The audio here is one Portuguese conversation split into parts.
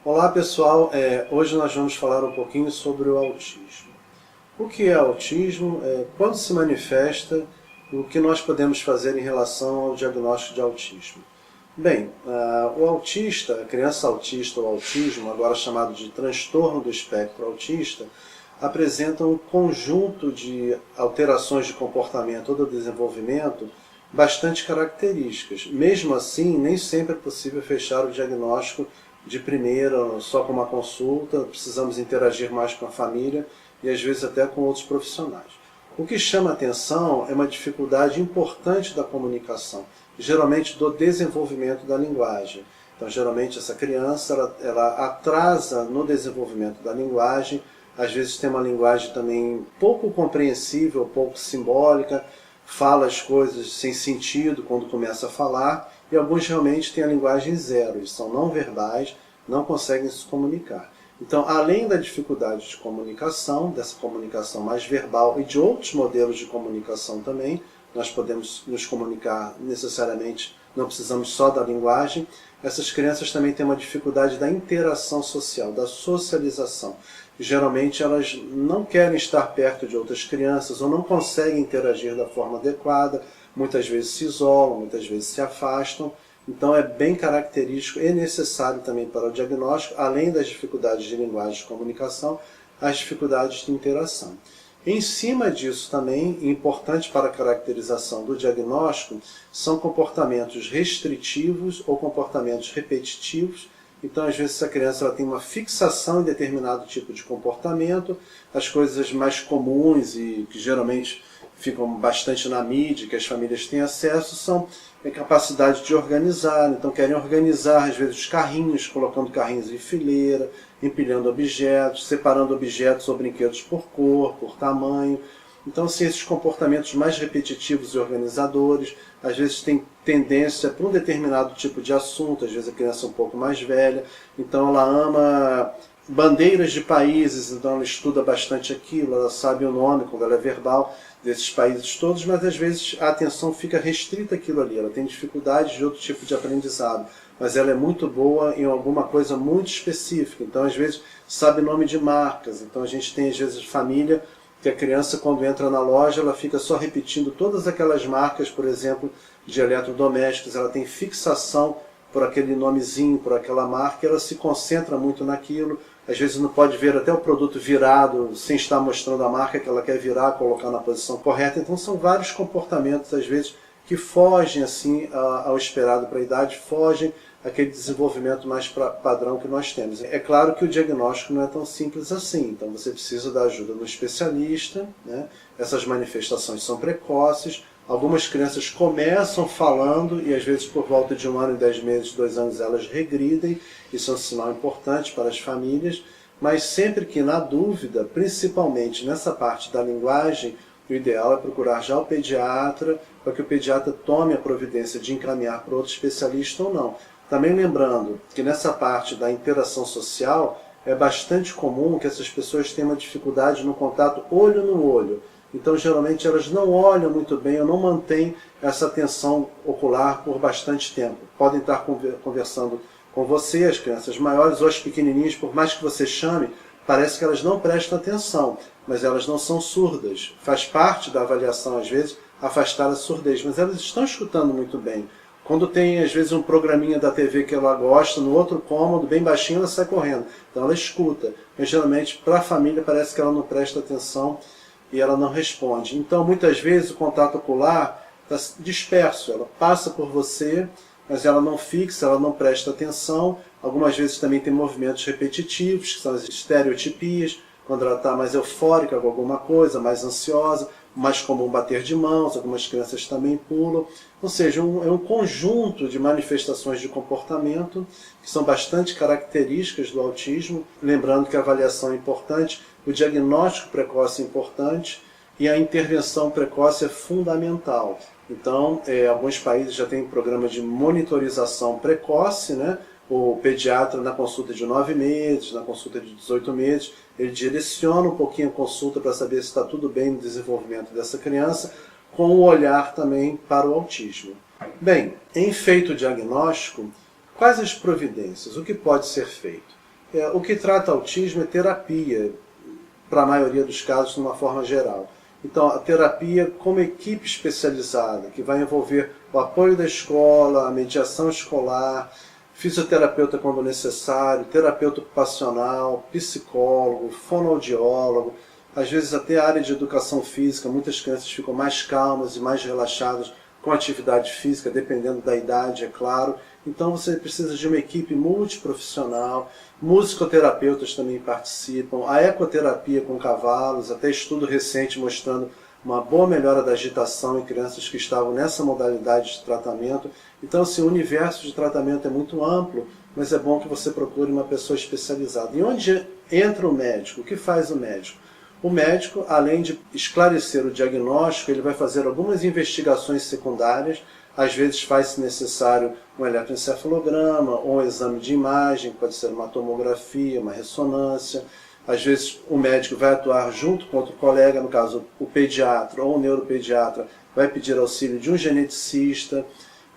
Olá pessoal, hoje nós vamos falar um pouquinho sobre o autismo. O que é autismo, quando se manifesta, o que nós podemos fazer em relação ao diagnóstico de autismo. Bem, o autista, a criança autista ou autismo, agora chamado de transtorno do espectro autista, apresenta um conjunto de alterações de comportamento ou do desenvolvimento bastante características. Mesmo assim, nem sempre é possível fechar o diagnóstico de primeira, só com uma consulta, precisamos interagir mais com a família e às vezes até com outros profissionais. O que chama atenção é uma dificuldade importante da comunicação, geralmente do desenvolvimento da linguagem. Então, geralmente, essa criança ela atrasa no desenvolvimento da linguagem, às vezes tem uma linguagem também pouco compreensível, pouco simbólica, fala as coisas sem sentido quando começa a falar, e alguns realmente têm a linguagem zero, eles são não verbais, não conseguem se comunicar. Então, além da dificuldade de comunicação, dessa comunicação mais verbal e de outros modelos de comunicação também, nós podemos nos comunicar necessariamente, não precisamos só da linguagem, essas crianças também têm uma dificuldade da interação social, da socialização. Geralmente elas não querem estar perto de outras crianças ou não conseguem interagir da forma adequada, muitas vezes se isolam, muitas vezes se afastam. Então é bem característico e necessário também para o diagnóstico, além das dificuldades de linguagem e comunicação, as dificuldades de interação. Em cima disso também, importante para a caracterização do diagnóstico, são comportamentos restritivos ou comportamentos repetitivos. Então, às vezes, essa criança ela tem uma fixação em determinado tipo de comportamento, as coisas mais comuns e que geralmente ficam bastante na mídia, que as famílias têm acesso, são a capacidade de organizar. Então, querem organizar, às vezes, os carrinhos, colocando carrinhos em fileira, empilhando objetos, separando objetos ou brinquedos por cor, por tamanho. Então, assim, esses comportamentos mais repetitivos e organizadores, às vezes tem tendência para um determinado tipo de assunto, às vezes a criança é um pouco mais velha, então ela ama bandeiras de países, então ela estuda bastante aquilo, ela sabe o nome, quando ela é verbal, desses países todos, mas às vezes a atenção fica restrita àquilo ali, ela tem dificuldades de outro tipo de aprendizado, mas ela é muito boa em alguma coisa muito específica, então às vezes sabe nome de marcas, então a gente tem às vezes família que a criança, quando entra na loja, ela fica só repetindo todas aquelas marcas, por exemplo, de eletrodomésticos, ela tem fixação por aquele nomezinho, por aquela marca, ela se concentra muito naquilo, às vezes não pode ver até o produto virado, sem estar mostrando a marca que ela quer virar, colocar na posição correta. Então são vários comportamentos, às vezes, que fogem assim ao esperado para a idade, fogem aquele desenvolvimento mais padrão que nós temos. É claro que o diagnóstico não é tão simples assim, então você precisa da ajuda do especialista, né? Essas manifestações são precoces, algumas crianças começam falando e às vezes por volta de 1 ano e 10 meses, 2 anos elas regridem, isso é um sinal importante para as famílias, mas sempre que na dúvida, principalmente nessa parte da linguagem, o ideal é procurar já o pediatra, para que o pediatra tome a providência de encaminhar para outro especialista ou não. Também lembrando que nessa parte da interação social, é bastante comum que essas pessoas tenham uma dificuldade no contato olho no olho. Então, geralmente, elas não olham muito bem ou não mantêm essa atenção ocular por bastante tempo. Podem estar conversando com você, as crianças maiores ou as pequenininhas, por mais que você chame, parece que elas não prestam atenção, mas elas não são surdas. Faz parte da avaliação, às vezes, afastar a surdez, mas elas estão escutando muito bem. Quando tem, às vezes, um programinha da TV que ela gosta, no outro cômodo, bem baixinho, ela sai correndo. Então ela escuta. Mas, geralmente, para a família, parece que ela não presta atenção e ela não responde. Então, muitas vezes, o contato ocular está disperso. Ela passa por você, mas ela não fixa, ela não presta atenção. Algumas vezes também tem movimentos repetitivos, que são as estereotipias, quando ela está mais eufórica com alguma coisa, mais ansiosa, mais comum bater de mãos, algumas crianças também pulam. Ou seja, é um conjunto de manifestações de comportamento que são bastante características do autismo. Lembrando que a avaliação é importante, o diagnóstico precoce é importante e a intervenção precoce é fundamental. Então, alguns países já têm programa de monitorização precoce, né? O pediatra, na consulta de 9 meses, na consulta de 18 meses, ele direciona um pouquinho a consulta para saber se está tudo bem no desenvolvimento dessa criança, com o olhar também para o autismo. Bem, em feito o diagnóstico, quais as providências? O que pode ser feito? O que trata autismo é terapia, para a maioria dos casos, de uma forma geral. Então, a terapia como equipe especializada, que vai envolver o apoio da escola, a mediação escolar, fisioterapeuta quando necessário, terapeuta ocupacional, psicólogo, fonoaudiólogo, às vezes até a área de educação física. Muitas crianças ficam mais calmas e mais relaxadas com atividade física, dependendo da idade, é claro. Então você precisa de uma equipe multiprofissional, musicoterapeutas também participam, a ecoterapia com cavalos, até estudo recente mostrando uma boa melhora da agitação em crianças que estavam nessa modalidade de tratamento. Então, assim, o universo de tratamento é muito amplo, mas é bom que você procure uma pessoa especializada. E onde entra o médico? O que faz o médico? O médico, além de esclarecer o diagnóstico, ele vai fazer algumas investigações secundárias. Às vezes faz-se necessário um eletroencefalograma ou um exame de imagem, pode ser uma tomografia, uma ressonância. Às vezes o médico vai atuar junto com outro colega, no caso o pediatra ou o neuropediatra, vai pedir auxílio de um geneticista.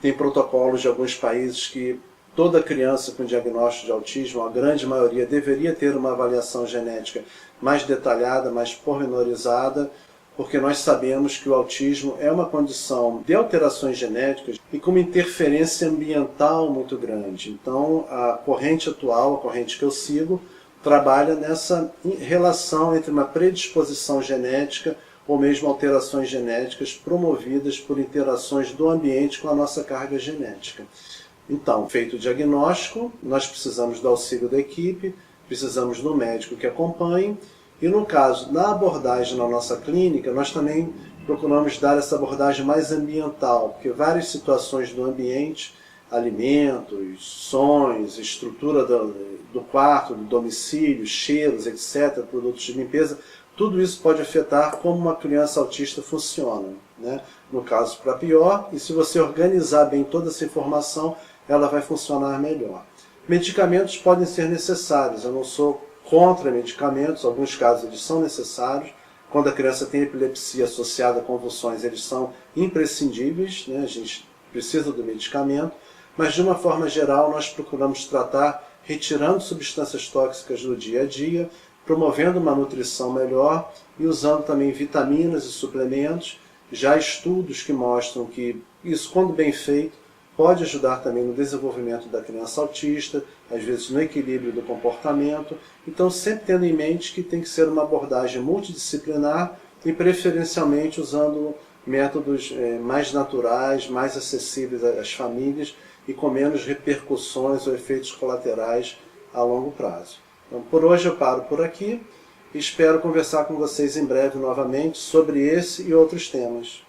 Tem protocolos de alguns países que toda criança com diagnóstico de autismo, a grande maioria, deveria ter uma avaliação genética mais detalhada, mais pormenorizada, porque nós sabemos que o autismo é uma condição de alterações genéticas e com uma interferência ambiental muito grande. Então, a corrente atual, a corrente que eu sigo, trabalha nessa relação entre uma predisposição genética ou mesmo alterações genéticas promovidas por interações do ambiente com a nossa carga genética. Então, feito o diagnóstico, nós precisamos do auxílio da equipe, precisamos do médico que acompanhe, e no caso da abordagem na nossa clínica, nós também procuramos dar essa abordagem mais ambiental, porque várias situações do ambiente, alimentos, sons, estrutura do quarto, do domicílio, cheiros, etc., produtos de limpeza, tudo isso pode afetar como uma criança autista funciona, né? No caso, para pior, e se você organizar bem toda essa informação, ela vai funcionar melhor. Medicamentos podem ser necessários, eu não sou contra medicamentos, em alguns casos eles são necessários. Quando a criança tem epilepsia associada a convulsões, eles são imprescindíveis, né? A gente precisa do medicamento, mas de uma forma geral nós procuramos tratar retirando substâncias tóxicas do dia a dia, promovendo uma nutrição melhor e usando também vitaminas e suplementos. Já há estudos que mostram que isso, quando bem feito, pode ajudar também no desenvolvimento da criança autista, às vezes no equilíbrio do comportamento. Então, sempre tendo em mente que tem que ser uma abordagem multidisciplinar e preferencialmente usando métodos mais naturais, mais acessíveis às famílias e com menos repercussões ou efeitos colaterais a longo prazo. Então, por hoje eu paro por aqui e espero conversar com vocês em breve novamente sobre esse e outros temas.